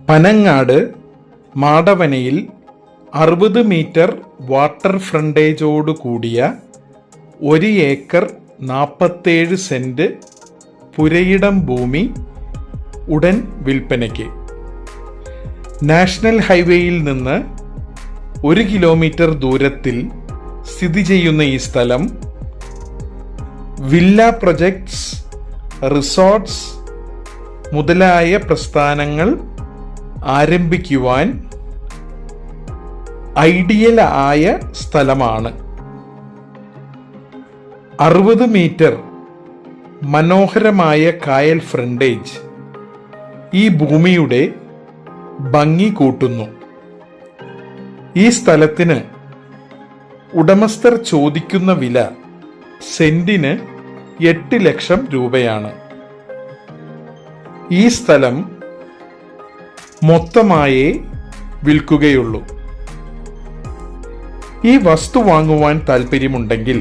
Panangad മാടവനയിൽ 60 metre water ഫ്രണ്ടേജോട് കൂടിയ 1 acre 47 saint പുരയിടം ഭൂമി ഉടൻ വിൽപ്പനയ്ക്ക്. നാഷണൽ ഹൈവേയിൽ നിന്ന് 1 കിലോമീറ്റർ ദൂരത്തിൽ സ്ഥിതി ചെയ്യുന്ന ഈ സ്ഥലം വില്ല പ്രൊജക്ട്സ്, റിസോർട്ട്സ് മുതലായ പ്രസ്ഥാനങ്ങൾ ആരംഭിക്കുവാൻ ഐഡിയൽ ആയ സ്ഥലമാണ്. 60 മീറ്റർ മനോഹരമായ കായൽ ഫ്രണ്ടേജ് ഈ ഭൂമിയുടെ ഭംഗി കൂട്ടുന്നു. ഈ സ്ഥലത്തിന് ഉടമസ്ഥർ ചോദിക്കുന്ന വില സെന്റിന് 8 ലക്ഷം രൂപയാണ്. ഈ സ്ഥലം മൊത്തമായേ വിൽക്കുകയുള്ളൂ. ഈ വസ്തു വാങ്ങുവാൻ താൽപ്പര്യമുണ്ടെങ്കിൽ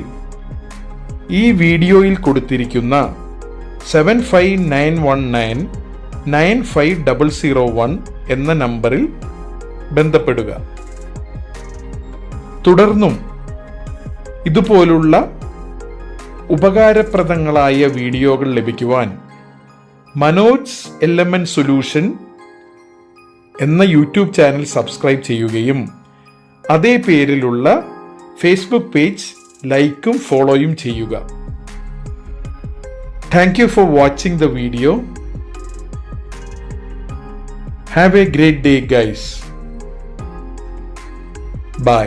ഈ വീഡിയോയിൽ കൊടുത്തിരിക്കുന്ന 7591995001 എന്ന നമ്പറിൽ ബന്ധപ്പെടുക. തുടർന്നും ഇതുപോലുള്ള ഉപകാരപ്രദങ്ങളായ വീഡിയോകൾ ലഭിക്കുവാൻ മനോജ് LMN സൊല്യൂഷൻ എന്ന യൂട്യൂബ് ചാനൽ സബ്സ്ക്രൈബ് ചെയ്യുകയും അതേ പേരിലുള്ള ഫേസ്ബുക്ക് പേജ് ലൈക്കും ഫോളോയും ചെയ്യുക. Thank you for watching the video. Have a great day guys. By.